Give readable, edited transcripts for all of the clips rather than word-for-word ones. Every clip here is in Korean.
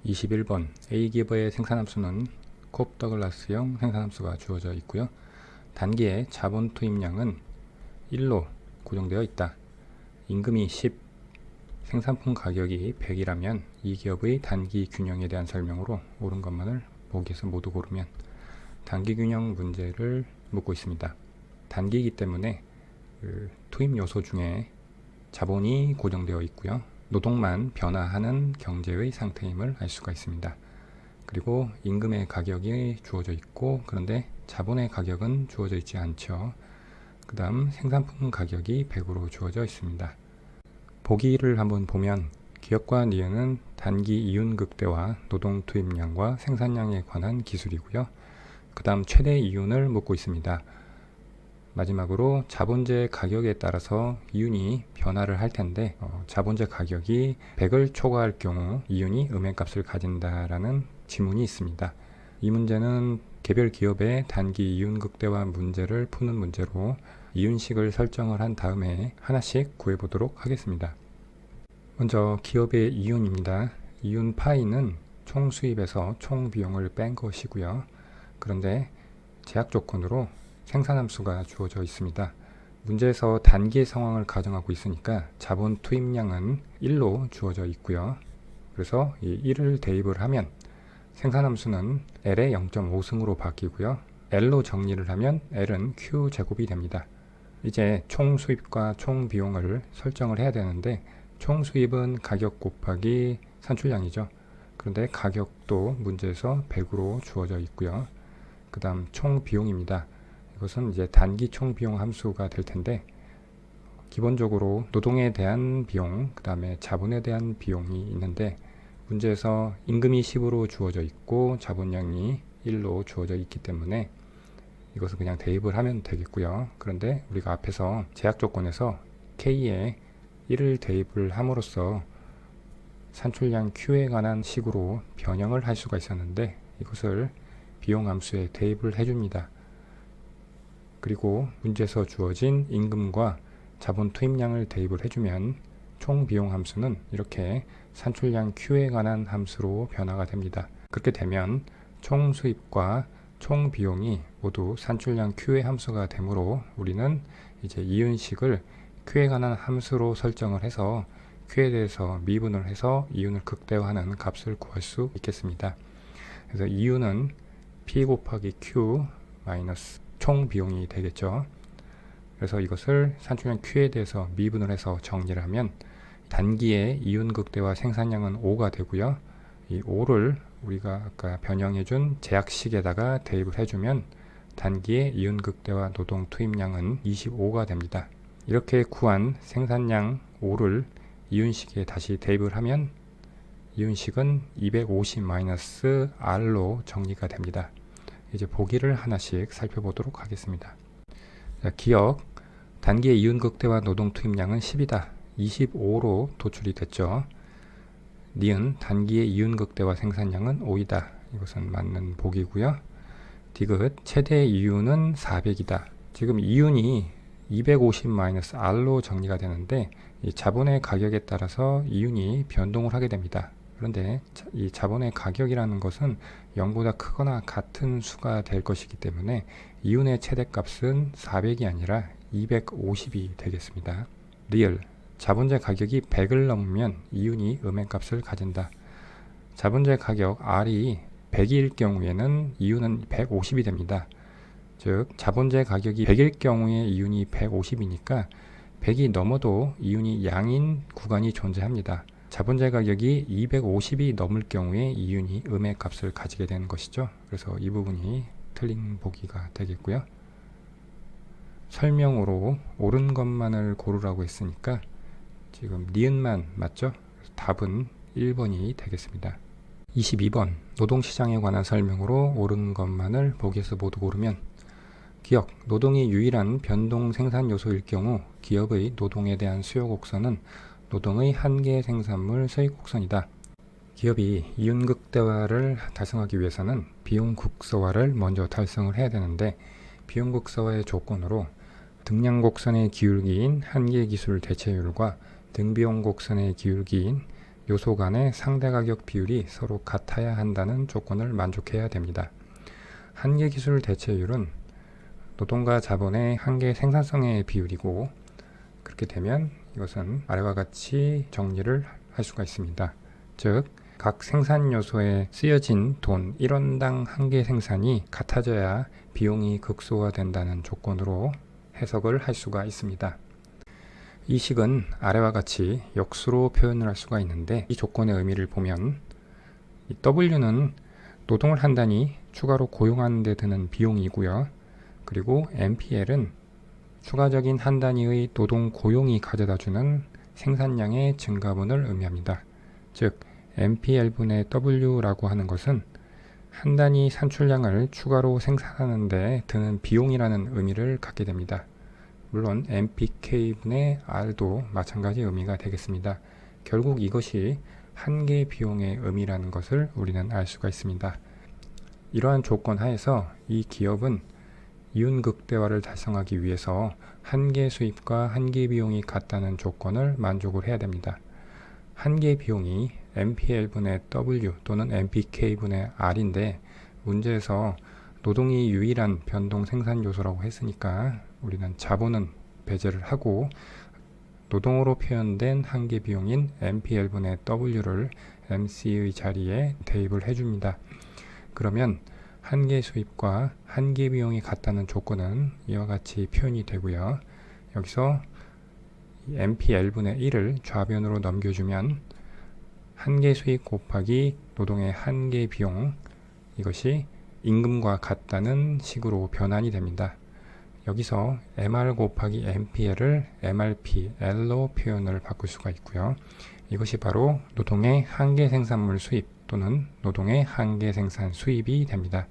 21번 A기업의 생산함수는 콥 더글라스형 생산함수가 주어져 있고요. 단기의 자본 투입량은 1로 고정되어 있다. 임금이 10, 생산품 가격이 100이라면 이 기업의 단기 균형에 대한 설명으로 옳은 것만을 보기에서 모두 고르면 단기 균형 문제를 묻고 있습니다. 단기이기 때문에 투입 요소 중에 자본이 고정되어 있고요. 노동만 변화하는 경제의 상태임을 알 수가 있습니다. 그리고 임금의 가격이 주어져 있고 그런데 자본의 가격은 주어져 있지 않죠. 그 다음 생산품 가격이 100으로 주어져 있습니다. 보기를 한번 보면 기업과 니은은 단기 이윤 극대화, 노동 투입량과 생산량에 관한 기술이고요. 그 다음 최대 이윤을 묻고 있습니다. 마지막으로 자본재 가격에 따라서 이윤이 변화를 할 텐데 자본재 가격이 100을 초과할 경우 이윤이 음액값을 가진다라는 지문이 있습니다. 이 문제는 개별 기업의 단기 이윤 극대화 문제를 푸는 문제로 이윤식을 설정을 한 다음에 하나씩 구해보도록 하겠습니다. 먼저 기업의 이윤입니다. 이윤 파이는 총 수입에서 총 비용을 뺀 것이고요. 그런데 제약 조건으로 생산함수가 주어져 있습니다. 문제에서 단기의 상황을 가정하고 있으니까 자본 투입량은 1로 주어져 있고요. 그래서 이 1을 대입을 하면 생산함수는 L의 0.5승으로 바뀌고요. L로 정리를 하면 L은 Q제곱이 됩니다. 이제 총 수입과 총 비용을 설정을 해야 되는데 총 수입은 가격 곱하기 산출량이죠. 그런데 가격도 문제에서 100으로 주어져 있고요. 그 다음 총 비용입니다. 이것은 이제 단기 총 비용 함수가 될 텐데 기본적으로 노동에 대한 비용, 그 다음에 자본에 대한 비용이 있는데 문제에서 임금이 10으로 주어져 있고 자본량이 1로 주어져 있기 때문에 이것을 그냥 대입을 하면 되겠고요. 그런데 우리가 앞에서 제약 조건에서 K에 1을 대입을 함으로써 산출량 Q에 관한 식으로 변형을 할 수가 있었는데 이것을 비용 함수에 대입을 해줍니다. 그리고 문제에서 주어진 임금과 자본 투입량을 대입을 해주면 총 비용 함수는 이렇게 산출량 Q에 관한 함수로 변화가 됩니다. 그렇게 되면 총 수입과 총 비용이 모두 산출량 Q의 함수가 되므로 우리는 이제 이윤식을 Q에 관한 함수로 설정을 해서 Q에 대해서 미분을 해서 이윤을 극대화하는 값을 구할 수 있겠습니다. 그래서 이윤은 P 곱하기 Q 마이너스 총 비용이 되겠죠. 그래서 이것을 산출량 Q에 대해서 미분을 해서 정리를 하면 단기의 이윤 극대화 생산량은 5가 되고요. 이 5를 우리가 아까 변형해 준 제약식에다가 대입을 해주면 단기의 이윤 극대화 노동 투입량은 25가 됩니다. 이렇게 구한 생산량 5를 이윤식에 다시 대입을 하면 이윤식은 250-R로 정리가 됩니다. 이제 보기를 하나씩 살펴보도록 하겠습니다. 자, 기억 단기의 이윤 극대화 노동 투입량은 10이다. 25로 도출이 됐죠. 니은 단기의 이윤 극대화 생산량은 5이다. 이것은 맞는 보기고요. 디귿 최대 이윤은 400이다. 지금 이윤이 250-R로 정리가 되는데 이 자본의 가격에 따라서 이윤이 변동을 하게 됩니다. 그런데 이 자본의 가격이라는 것은 0보다 크거나 같은 수가 될 것이기 때문에 이윤의 최대값은 400이 아니라 250이 되겠습니다. 리얼 자본재 가격이 100을 넘으면 이윤이 음액값을 가진다. 자본재 가격 R이 100일 경우에는 이윤은 150이 됩니다. 즉 자본재 가격이 100일 경우에 이윤이 150이니까 100이 넘어도 이윤이 양인 구간이 존재합니다. 자본재 가격이 250이 넘을 경우에 이윤이 음액값을 가지게 되는 것이죠. 그래서 이 부분이 틀린 보기가 되겠고요. 설명으로 옳은 것만을 고르라고 했으니까 지금 니은만 맞죠? 답은 1번이 되겠습니다. 22번 노동시장에 관한 설명으로 옳은 것만을 보기에서 모두 고르면 기억, 노동이 유일한 변동 생산 요소일 경우 기업의 노동에 대한 수요 곡선은 노동의 한계 생산물 수익 곡선이다. 기업이 이윤 극대화를 달성하기 위해서는 비용 극소화를 먼저 달성을 해야 되는데 비용 극소화의 조건으로 등량 곡선의 기울기인 한계 기술 대체율과 등비용 곡선의 기울기인 요소 간의 상대 가격 비율이 서로 같아야 한다는 조건을 만족해야 됩니다. 한계 기술 대체율은 노동과 자본의 한계 생산성의 비율이고, 그렇게 되면 이것은 아래와 같이 정리를 할 수가 있습니다. 즉, 각 생산 요소에 쓰여진 돈 1원당 한계 생산이 같아져야 비용이 극소화된다는 조건으로 해석을 할 수가 있습니다. 이 식은 아래와 같이 역수로 표현을 할 수가 있는데, 이 조건의 의미를 보면 이 W는 노동을 한 단위 추가로 고용하는 데 드는 비용이고요. 그리고 MPL은 추가적인 한 단위의 노동 고용이 가져다주는 생산량의 증가분을 의미합니다. 즉, MPL분의 W라고 하는 것은 한 단위 산출량을 추가로 생산하는 데 드는 비용이라는 의미를 갖게 됩니다. 물론 MPK분의 R도 마찬가지 의미가 되겠습니다. 결국 이것이 한계 비용의 의미라는 것을 우리는 알 수가 있습니다. 이러한 조건 하에서 이 기업은 이윤극대화를 달성하기 위해서 한계 수입과 한계 비용이 같다는 조건을 만족을 해야 됩니다. 한계 비용이 MPL분의 W 또는 MPK분의 R인데, 문제에서 노동이 유일한 변동 생산 요소라고 했으니까 우리는 자본은 배제를 하고 노동으로 표현된 한계 비용인 MPL분의 W를 MC의 자리에 대입을 해줍니다. 그러면 한계 수입과 한계 비용이 같다는 조건은 이와 같이 표현이 되고요. 여기서 MPL분의 1을 좌변으로 넘겨주면 한계 수입 곱하기 노동의 한계 비용, 이것이 임금과 같다는 식으로 변환이 됩니다. 여기서 MR 곱하기 MPL을 MRPL로 표현을 바꿀 수가 있고요. 이것이 바로 노동의 한계 생산물 수입 또는 노동의 한계 생산 수입이 됩니다.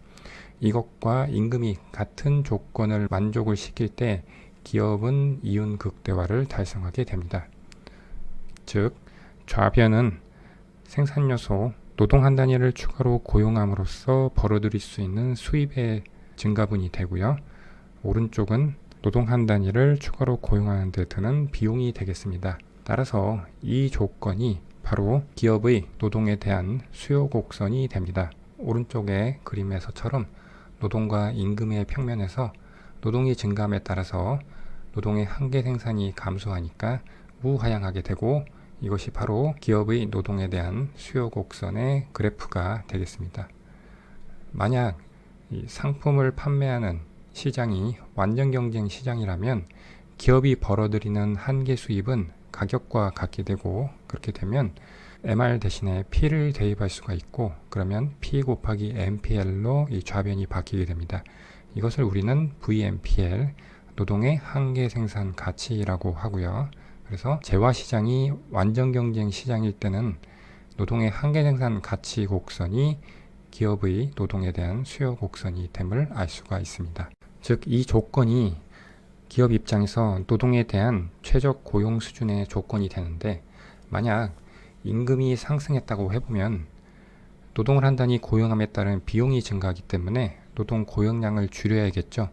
이것과 임금이 같은 조건을 만족을 시킬 때 기업은 이윤 극대화를 달성하게 됩니다. 즉, 좌변은 생산 요소 노동 한 단위를 추가로 고용함으로써 벌어들일 수 있는 수입의 증가분이 되고요. 오른쪽은 노동 한 단위를 추가로 고용하는 데 드는 비용이 되겠습니다. 따라서 이 조건이 바로 기업의 노동에 대한 수요 곡선이 됩니다. 오른쪽의 그림에서처럼 노동과 임금의 평면에서 노동이 증가함에 따라서 노동의 한계 생산이 감소하니까 우하향하게 되고, 이것이 바로 기업의 노동에 대한 수요 곡선의 그래프가 되겠습니다. 만약 이 상품을 판매하는 시장이 완전 경쟁 시장이라면 기업이 벌어들이는 한계 수입은 가격과 같게 되고, 그렇게 되면 MR 대신에 P를 대입할 수가 있고, 그러면 P 곱하기 MPL로 이 좌변이 바뀌게 됩니다. 이것을 우리는 VMPL, 노동의 한계 생산 가치라고 하고요. 그래서 재화 시장이 완전 경쟁 시장일 때는 노동의 한계 생산 가치 곡선이 기업의 노동에 대한 수요 곡선이 됨을 알 수가 있습니다. 즉, 이 조건이 기업 입장에서 노동에 대한 최적 고용 수준의 조건이 되는데, 만약 임금이 상승했다고 해보면 노동을 한 단위 고용함에 따른 비용이 증가하기 때문에 노동 고용량을 줄여야겠죠.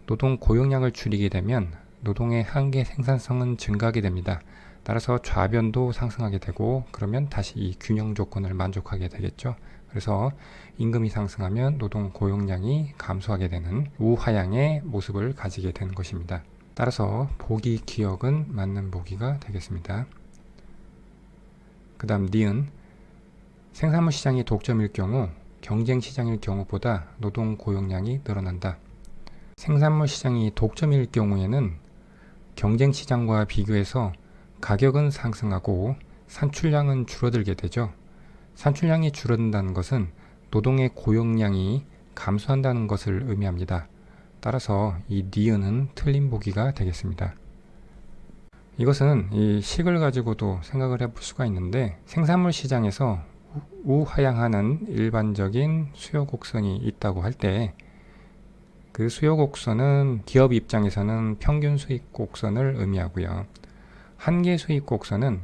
노동 고용량을 줄이게 되면 노동의 한계 생산성은 증가하게 됩니다. 따라서 좌변도 상승하게 되고, 그러면 다시 이 균형 조건을 만족하게 되겠죠. 그래서 임금이 상승하면 노동 고용량이 감소하게 되는 우하향의 모습을 가지게 되는 것입니다. 따라서 보기 기억은 맞는 보기가 되겠습니다. 그 다음 니은, 생산물 시장이 독점일 경우 경쟁 시장일 경우보다 노동 고용량이 늘어난다. 생산물 시장이 독점일 경우에는 경쟁 시장과 비교해서 가격은 상승하고 산출량은 줄어들게 되죠. 산출량이 줄어든다는 것은 노동의 고용량이 감소한다는 것을 의미합니다. 따라서 이 니은은 틀린 보기가 되겠습니다. 이것은 이 식을 가지고도 생각을 해볼 수가 있는데, 생산물 시장에서 우하향하는 일반적인 수요 곡선이 있다고 할 때, 그 수요 곡선은 기업 입장에서는 평균 수익 곡선을 의미하고요. 한계 수익 곡선은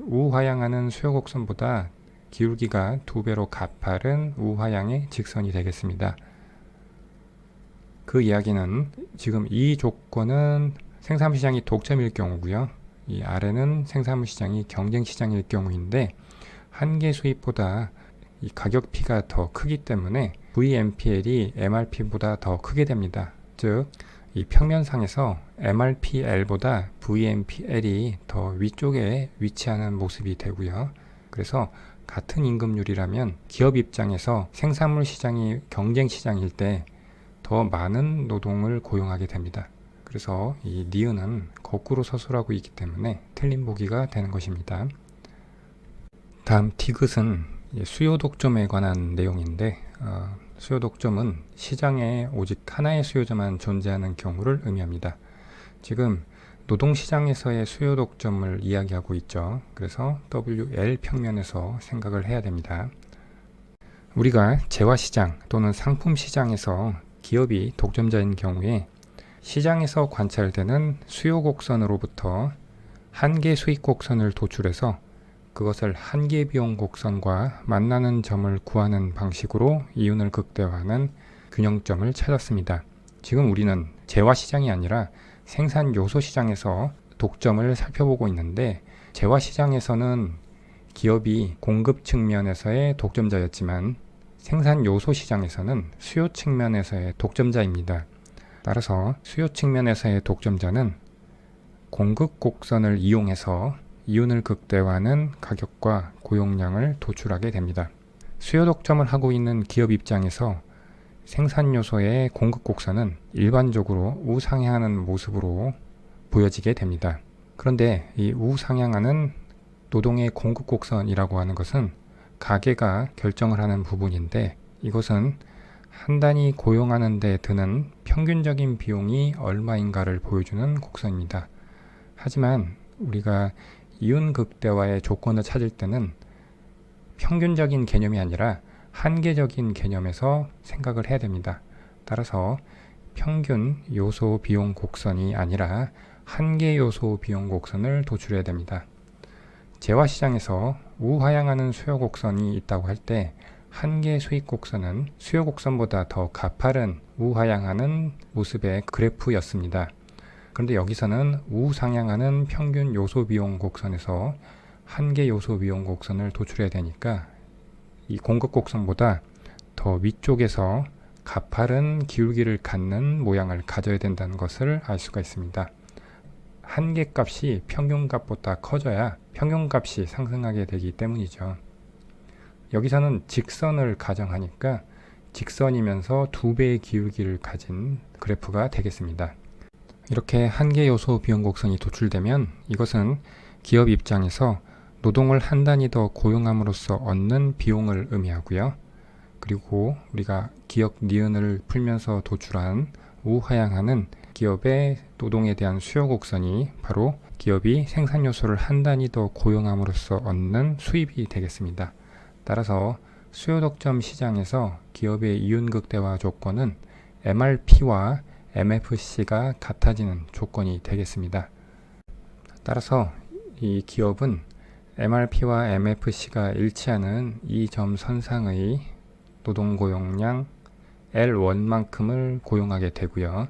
우하향하는 수요 곡선보다 기울기가 2배로 가파른 우하향의 직선이 되겠습니다. 그 이야기는 지금 이 조건은 생산물 시장이 독점일 경우고요. 이 아래는 생산물 시장이 경쟁 시장일 경우인데, 한계 수입보다 이 가격 P가 더 크기 때문에 VMPL이 MRP보다 더 크게 됩니다. 즉, 이 평면상에서 MRPL보다 VMPL이 더 위쪽에 위치하는 모습이 되고요. 그래서 같은 임금률이라면 기업 입장에서 생산물 시장이 경쟁 시장일 때 더 많은 노동을 고용하게 됩니다. 그래서 이 니은은 거꾸로 서술하고 있기 때문에 틀린 보기가 되는 것입니다. 다음 디귿은 수요 독점에 관한 내용인데 수요 독점은 시장에 오직 하나의 수요자만 존재하는 경우를 의미합니다. 지금 노동시장에서의 수요 독점을 이야기하고 있죠. 그래서 WL 평면에서 생각을 해야 됩니다. 우리가 재화시장 또는 상품시장에서 기업이 독점자인 경우에 시장에서 관찰되는 수요 곡선으로부터 한계 수익 곡선을 도출해서 그것을 한계 비용 곡선과 만나는 점을 구하는 방식으로 이윤을 극대화하는 균형점을 찾았습니다. 지금 우리는 재화시장이 아니라 생산 요소 시장에서 독점을 살펴보고 있는데, 재화시장에서는 기업이 공급 측면에서의 독점자였지만 생산 요소 시장에서는 수요 측면에서의 독점자입니다. 따라서 수요 측면에서의 독점자는 공급 곡선을 이용해서 이윤을 극대화하는 가격과 고용량을 도출하게 됩니다. 수요 독점을 하고 있는 기업 입장에서 생산 요소의 공급 곡선은 일반적으로 우상향하는 모습으로 보여지게 됩니다. 그런데 이 우상향하는 노동의 공급 곡선이라고 하는 것은 가계가 결정을 하는 부분인데, 이것은 한 단위 고용하는 데 드는 평균적인 비용이 얼마인가를 보여주는 곡선입니다. 하지만 우리가 이윤 극대화의 조건을 찾을 때는 평균적인 개념이 아니라 한계적인 개념에서 생각을 해야 됩니다. 따라서 평균 요소 비용 곡선이 아니라 한계 요소 비용 곡선을 도출해야 됩니다. 재화시장에서 우하향하는 수요 곡선이 있다고 할 때 한계 수익 곡선은 수요 곡선보다 더 가파른 우하향하는 모습의 그래프였습니다. 그런데 여기서는 우상향하는 평균 요소 비용 곡선에서 한계 요소 비용 곡선을 도출해야 되니까 이 공급 곡선보다 더 위쪽에서 가파른 기울기를 갖는 모양을 가져야 된다는 것을 알 수가 있습니다. 한계값이 평균값보다 커져야 평균값이 상승하게 되기 때문이죠. 여기서는 직선을 가정하니까 직선이면서 2배의 기울기를 가진 그래프가 되겠습니다. 이렇게 한계 요소 비용 곡선이 도출되면 이것은 기업 입장에서 노동을 한 단위 더 고용함으로써 얻는 비용을 의미하고요. 그리고 우리가 기억 니은을 풀면서 도출한 우하향하는 기업의 노동에 대한 수요 곡선이 바로 기업이 생산 요소를 한 단위 더 고용함으로써 얻는 수입이 되겠습니다. 따라서 수요 독점 시장에서 기업의 이윤 극대화 조건은 MRP와 MFC가 같아지는 조건이 되겠습니다. 따라서 이 기업은 MRP와 MFC가 일치하는 이 점 선상의 노동 고용량 L1만큼을 고용하게 되고요.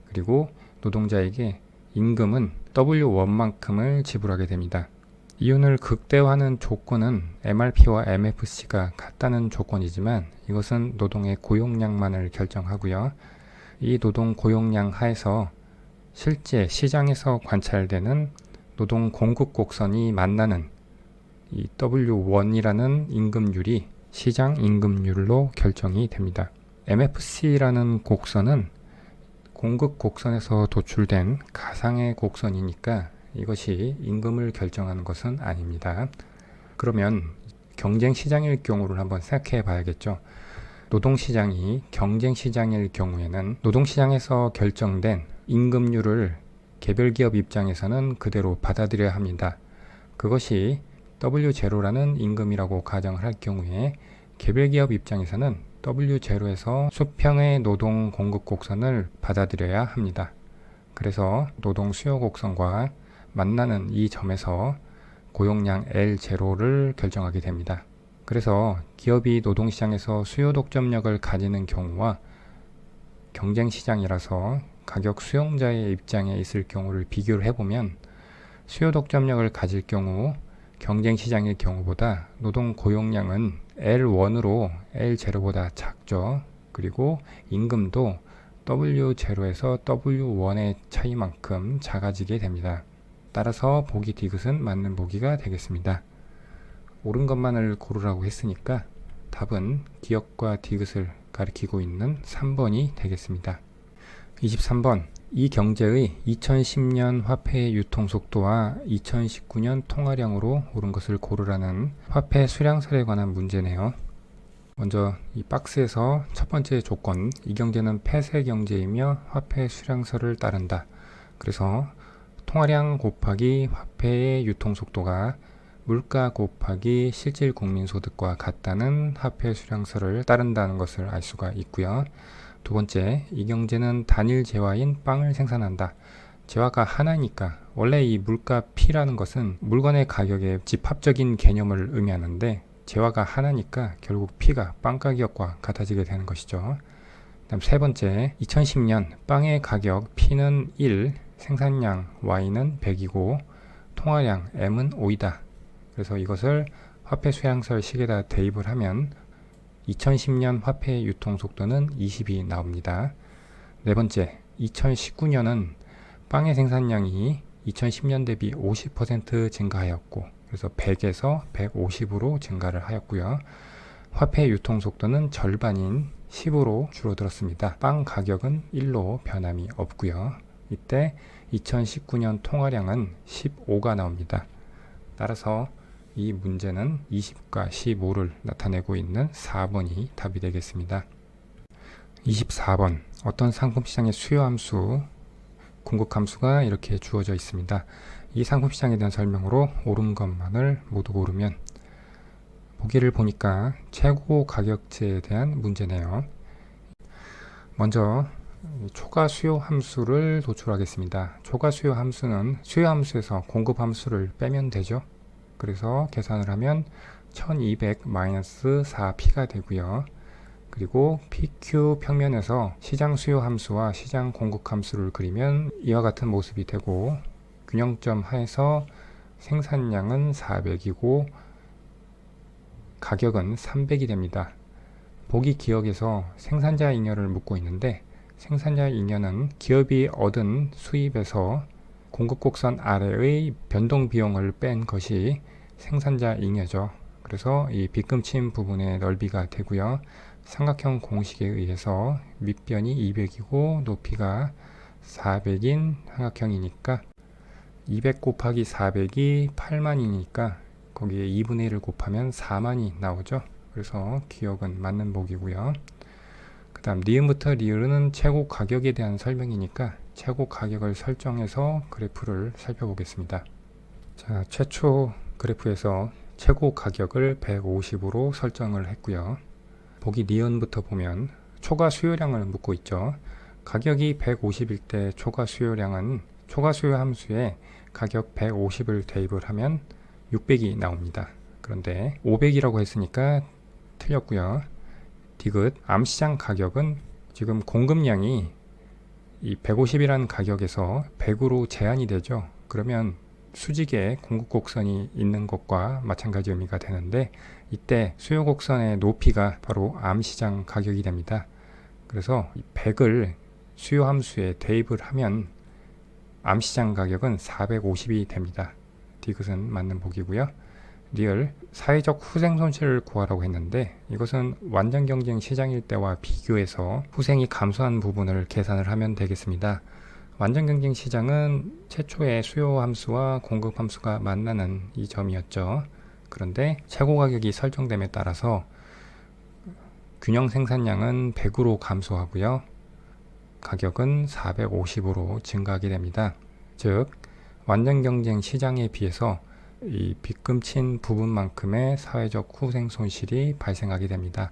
그리고 노동자에게 임금은 W1만큼을 지불하게 됩니다. 이윤을 극대화하는 조건은 MRP와 MFC가 같다는 조건이지만 이것은 노동의 고용량만을 결정하고요. 이 노동 고용량 하에서 실제 시장에서 관찰되는 노동 공급 곡선이 만나는 이 W1이라는 임금률이 시장 임금률로 결정이 됩니다. MFC라는 곡선은 공급 곡선에서 도출된 가상의 곡선이니까 이것이 임금을 결정하는 것은 아닙니다. 그러면 경쟁 시장일 경우를 한번 생각해 봐야겠죠. 노동시장이 경쟁 시장일 경우에는 노동시장에서 결정된 임금률을 개별 기업 입장에서는 그대로 받아들여야 합니다. 그것이 W0라는 임금이라고 가정을 할 경우에 개별 기업 입장에서는 W0에서 수평의 노동 공급 곡선을 받아들여야 합니다. 그래서 노동 수요 곡선과 만나는 이 점에서 고용량 L0를 결정하게 됩니다. 그래서 기업이 노동시장에서 수요 독점력을 가지는 경우와 경쟁 시장이라서 가격 수용자의 입장에 있을 경우를 비교를 해보면 수요 독점력을 가질 경우 경쟁 시장의 경우보다 노동 고용량은 L1으로 L0보다 작죠. 그리고 임금도 W0에서 W1의 차이만큼 작아지게 됩니다. 따라서 보기 디귿은 맞는 보기가 되겠습니다. 옳은 것만을 고르라고 했으니까 답은 기역과 디귿을 가리키고 있는 3번이 되겠습니다. 23번, 이 경제의 2010년 화폐의 유통속도와 2019년 통화량으로 오른 것을 고르라는 화폐 수량설에 관한 문제네요. 먼저 이 박스에서 첫 번째 조건, 이 경제는 폐쇄 경제이며 화폐 수량설을 따른다. 그래서 통화량 곱하기 화폐의 유통속도가 물가 곱하기 실질 국민소득과 같다는 화폐 수량설을 따른다는 것을 알 수가 있고요. 두 번째, 이 경제는 단일 재화인 빵을 생산한다. 재화가 하나니까 원래 이 물가 P라는 것은 물건의 가격의 집합적인 개념을 의미하는데 재화가 하나니까 결국 P가 빵 가격과 같아지게 되는 것이죠. 그다음 세 번째, 2010년 빵의 가격 P는 1, 생산량 Y는 100이고 통화량 M은 5이다. 그래서 이것을 화폐 수량설 식에다 대입을 하면 2010년 화폐의 유통속도는 20이 나옵니다. 네 번째, 2019년은 빵의 생산량이 2010년 대비 50% 증가하였고 그래서 100에서 150으로 증가를 하였고요. 화폐 유통속도는 절반인 10으로 줄어들었습니다. 빵 가격은 1로 변함이 없고요. 이때 2019년 통화량은 15가 나옵니다. 따라서 이 문제는 20과 15를 나타내고 있는 4번이 답이 되겠습니다. 24번, 어떤 상품 시장의 수요 함수, 궁극 함수가 이렇게 주어져 있습니다. 이 상품 시장에 대한 설명으로 옳은 것만을 모두 고르면 보기를 보니까 최고 가격제에 대한 문제네요. 먼저 초과 수요 함수를 도출하겠습니다. 초과 수요 함수는 수요 함수에서 공급 함수를 빼면 되죠. 그래서 계산을 하면 1200-4P가 되고요. 그리고 PQ 평면에서 시장 수요 함수와 시장 공급 함수를 그리면 이와 같은 모습이 되고 균형점 하에서 생산량은 400이고 가격은 300이 됩니다. 보기 기역에서 생산자 잉여를 묻고 있는데 생산자 잉여는 기업이 얻은 수입에서 공급 곡선 아래의 변동 비용을 뺀 것이 생산자 잉여죠. 그래서 이 빗금친 부분의 넓이가 되고요. 삼각형 공식에 의해서 밑변이 200이고 높이가 400인 삼각형이니까 200 곱하기 400이 8만이니까 거기에 2분의 1을 곱하면 4만이 나오죠. 그래서 기억은 맞는 보기고요. 그 다음 니은부터 리을은 최고 가격에 대한 설명이니까 최고 가격을 설정해서 그래프를 살펴보겠습니다. 자, 최초 그래프에서 최고 가격을 150으로 설정을 했고요. 보기 니은부터 보면 초과 수요량을 묻고 있죠. 가격이 150일 때 초과 수요량은 초과 수요 함수에 가격 150을 대입을 하면 600이 나옵니다. 그런데 500이라고 했으니까 틀렸고요. 디귿 암시장 가격은 지금 공급량이 이 150이라는 가격에서 100으로 제한이 되죠. 그러면 수직에 공급 곡선이 있는 것과 마찬가지 의미가 되는데 이때 수요 곡선의 높이가 바로 암시장 가격이 됩니다. 그래서 100을 수요 함수에 대입을 하면 암시장 가격은 450이 됩니다. 디귿은 맞는 보기고요. 리얼 사회적 후생 손실을 구하라고 했는데 이것은 완전 경쟁 시장일 때와 비교해서 후생이 감소한 부분을 계산을 하면 되겠습니다. 완전 경쟁 시장은 최초의 수요 함수와 공급 함수가 만나는 이 점이었죠. 그런데 최고 가격이 설정됨에 따라서 균형 생산량은 100으로 감소하고요. 가격은 450으로 증가하게 됩니다. 즉 완전 경쟁 시장에 비해서 이 빗금친 부분만큼의 사회적 후생 손실이 발생하게 됩니다.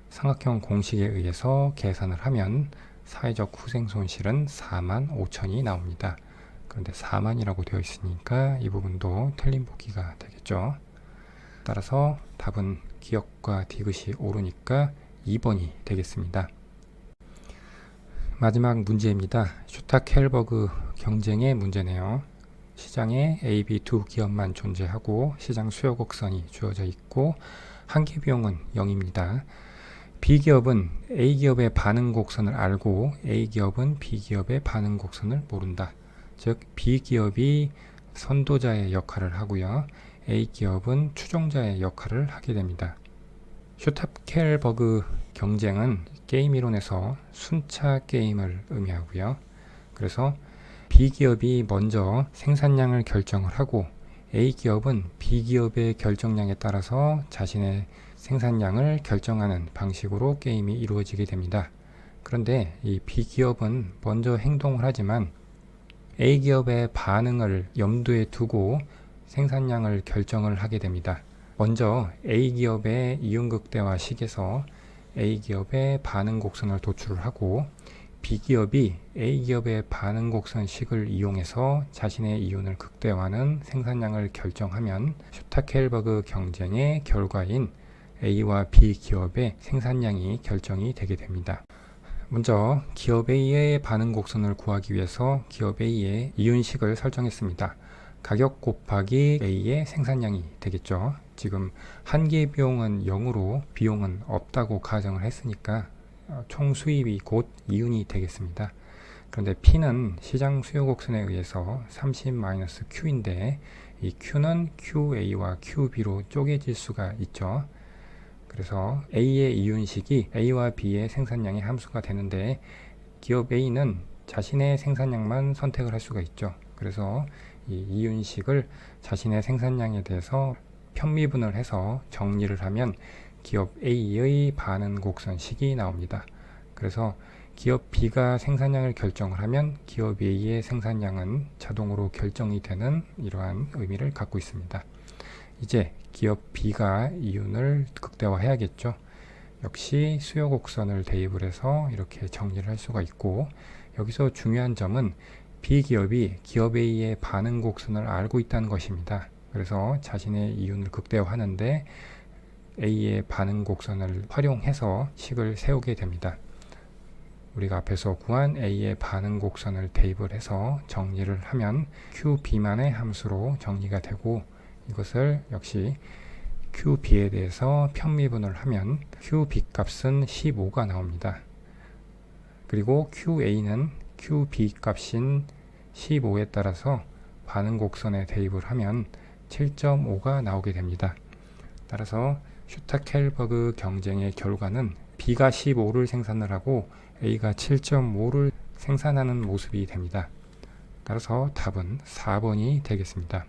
삼각형 공식에 의해서 계산을 하면 사회적 후생 손실은 45,000이 나옵니다. 그런데 4만이라고 되어 있으니까 이 부분도 틀린 보기가 되겠죠. 따라서 답은 기역과 디귿이 옳으니까 2번이 되겠습니다. 마지막 문제입니다. 슈타켈버그 경쟁의 문제네요. 시장에 A, B 두 기업만 존재하고 시장 수요 곡선이 주어져 있고 한계 비용은 0입니다. B기업은 A기업의 반응 곡선을 알고 A기업은 B기업의 반응 곡선을 모른다. 즉 B기업이 선도자의 역할을 하고요. A기업은 추종자의 역할을 하게 됩니다. 슈타켈버그 경쟁은 게임 이론에서 순차 게임을 의미하고요. 그래서 B기업이 먼저 생산량을 결정을 하고 A기업은 B기업의 결정량에 따라서 자신의 생산량을 결정하는 방식으로 게임이 이루어지게 됩니다. 그런데 이 B기업은 먼저 행동을 하지만 A기업의 반응을 염두에 두고 생산량을 결정을 하게 됩니다. 먼저 A기업의 이윤극대화식에서 A기업의 반응 곡선을 도출을 하고 B기업이 A기업의 반응 곡선식을 이용해서 자신의 이윤을 극대화하는 생산량을 결정하면 슈타켈버그 경쟁의 결과인 A와 B기업의 생산량이 결정이 되게 됩니다. 먼저 기업 A의 반응 곡선을 구하기 위해서 기업 A의 이윤식을 설정했습니다. 가격 곱하기 A의 생산량이 되겠죠. 지금 한계 비용은 0으로 비용은 없다고 가정을 했으니까 총 수입이 곧 이윤이 되겠습니다. 그런데 P는 시장 수요 곡선에 의해서 30-Q인데 이 Q는 QA와 QB로 쪼개질 수가 있죠. 그래서 A의 이윤식이 A와 B의 생산량의 함수가 되는데 기업 A는 자신의 생산량만 선택을 할 수가 있죠. 그래서 이 이윤식을 자신의 생산량에 대해서 편미분을 해서 정리를 하면 기업 A의 반응 곡선식이 나옵니다. 그래서 기업 B가 생산량을 결정을 하면 기업 A의 생산량은 자동으로 결정이 되는 이러한 의미를 갖고 있습니다. 이제 기업 B가 이윤을 극대화해야겠죠. 역시 수요 곡선을 대입을 해서 이렇게 정리를 할 수가 있고 여기서 중요한 점은 B기업이 기업 A의 반응 곡선을 알고 있다는 것입니다. 그래서 자신의 이윤을 극대화하는데 A의 반응 곡선을 활용해서 식을 세우게 됩니다. 우리가 앞에서 구한 A의 반응 곡선을 대입을 해서 정리를 하면 QB만의 함수로 정리가 되고 이것을 역시 QB에 대해서 편미분을 하면 QB 값은 15가 나옵니다. 그리고 QA는 QB 값인 15에 따라서 반응 곡선에 대입을 하면 7.5가 나오게 됩니다. 따라서 슈타켈버그 경쟁의 결과는 B가 15를 생산을 하고 A가 7.5를 생산하는 모습이 됩니다. 따라서 답은 4번이 되겠습니다.